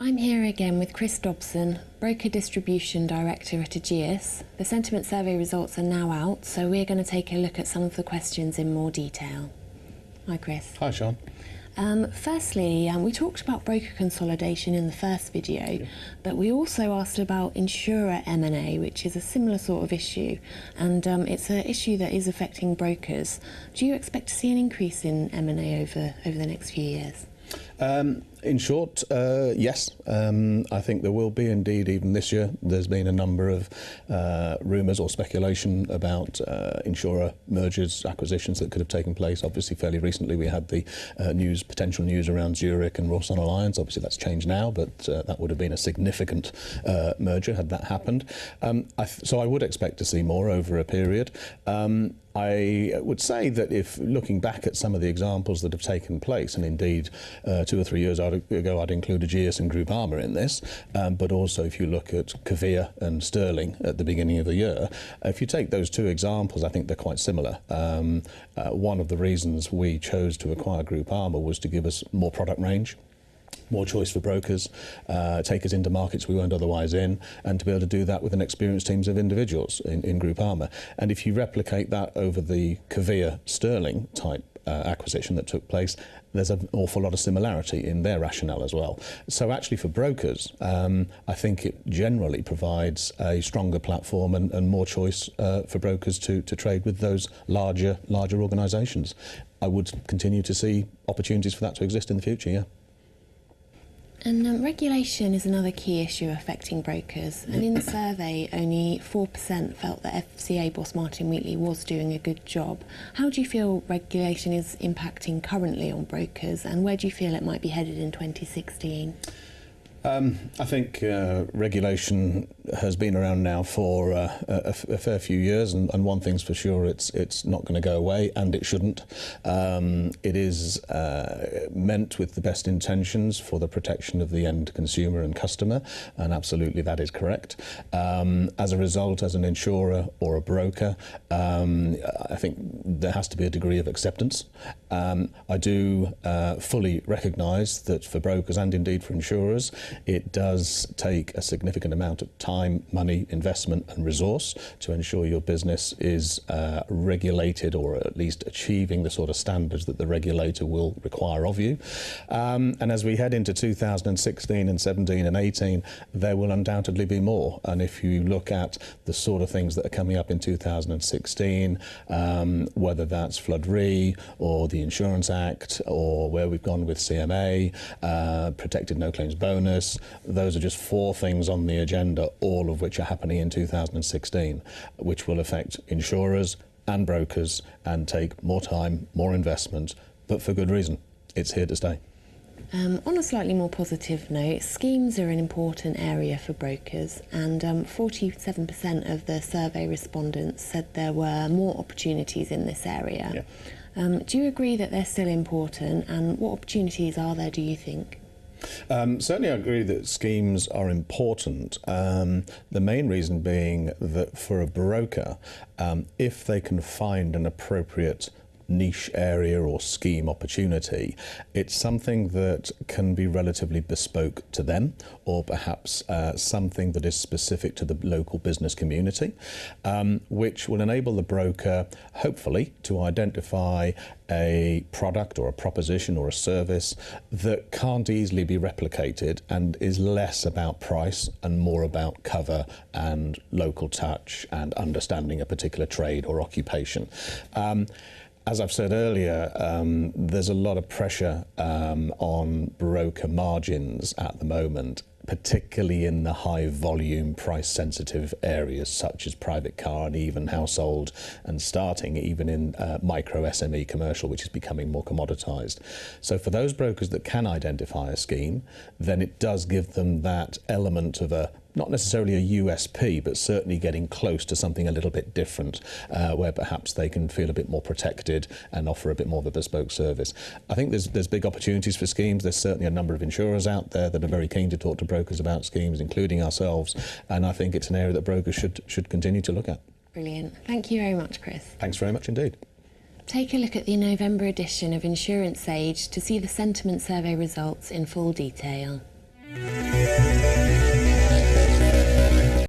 I'm here again with Chris Dobson, Broker Distribution Director at Ageas. The sentiment survey results are now out, so we're going to take a look at some of the questions in more detail. Hi Chris. Hi Sean. Firstly, we talked about broker consolidation in the first video, but we also asked about insurer M&A, which is a similar sort of issue, and it's an issue that is affecting brokers. Do you expect to see an increase in M&A over the next few years? In short, yes. I think there will be indeed even this year. There's been a number of rumours or speculation about insurer mergers, acquisitions that could have taken place. Obviously, fairly recently we had the potential news around Zurich and Royal Alliance. Obviously that's changed now, but that would have been a significant merger had that happened. So I would expect to see more over a period. I would say that if looking back at some of the examples that have taken place, and indeed 2 or 3 years ago I'd include Ageas and Groupama in this, but also if you look at Kavir and Sterling at the beginning of the year, if you take those two examples, I think they're quite similar. One of the reasons we chose to acquire Groupama was to give us more product range, more choice for brokers, take us into markets we weren't otherwise in, and to be able to do that with an experienced teams of individuals in Groupama. And if you replicate that over the Kavir Sterling type acquisition that took place, there's an awful lot of similarity in their rationale as well. So actually for brokers, I think it generally provides a stronger platform and more choice for brokers to trade with those larger organisations. I would continue to see opportunities for that to exist in the future, yeah. And regulation is another key issue affecting brokers. And in the survey, only 4% felt that FCA boss Martin Wheatley was doing a good job. How do you feel regulation is impacting currently on brokers, and where do you feel it might be headed in 2016? I think regulation has been around now for a fair few years, and one thing's for sure, it's not going to go away, and it shouldn't. It is meant with the best intentions for the protection of the end consumer and customer, and absolutely that is correct. As a result, as an insurer or a broker, I think there has to be a degree of acceptance. I do fully recognise that for brokers and indeed for insurers, it does take a significant amount of time, money, investment and resource to ensure your business is regulated, or at least achieving the sort of standards that the regulator will require of you. And as we head into 2016 and 17 and 18, there will undoubtedly be more. And if you look at the sort of things that are coming up in 2016, whether that's Flood Re or the Insurance Act, or where we've gone with CMA, protected no claims bonus, those are just 4 things on the agenda, all of which are happening in 2016, which will affect insurers and brokers and take more time, more investment, but for good reason. It's here to stay. On a slightly more positive note, schemes are an important area for brokers, and 47% of the survey respondents said there were more opportunities in this area. Yeah. Do you agree that they're still important, and what opportunities are there, do you think? Certainly I agree that schemes are important. The main reason being that for a broker, if they can find an appropriate niche area or scheme opportunity, it's something that can be relatively bespoke to them, or perhaps something that is specific to the local business community, which will enable the broker hopefully to identify a product or a proposition or a service that can't easily be replicated and is less about price and more about cover and local touch and understanding a particular trade or occupation. As I've said earlier, there's a lot of pressure on broker margins at the moment, particularly in the high volume, price sensitive areas such as private car and even household, and starting even in micro SME commercial, which is becoming more commoditized. So for those brokers that can identify a scheme, then it does give them that element of not necessarily a USP, but certainly getting close to something a little bit different, where perhaps they can feel a bit more protected and offer a bit more of a bespoke service. I think there's big opportunities for schemes. There's certainly a number of insurers out there that are very keen to talk to brokers about schemes, including ourselves, and I think it's an area that brokers should continue to look at. Brilliant. Thank you very much, Chris. Thanks very much indeed. Take a look at the November edition of Insurance Age to see the sentiment survey results in full detail. you.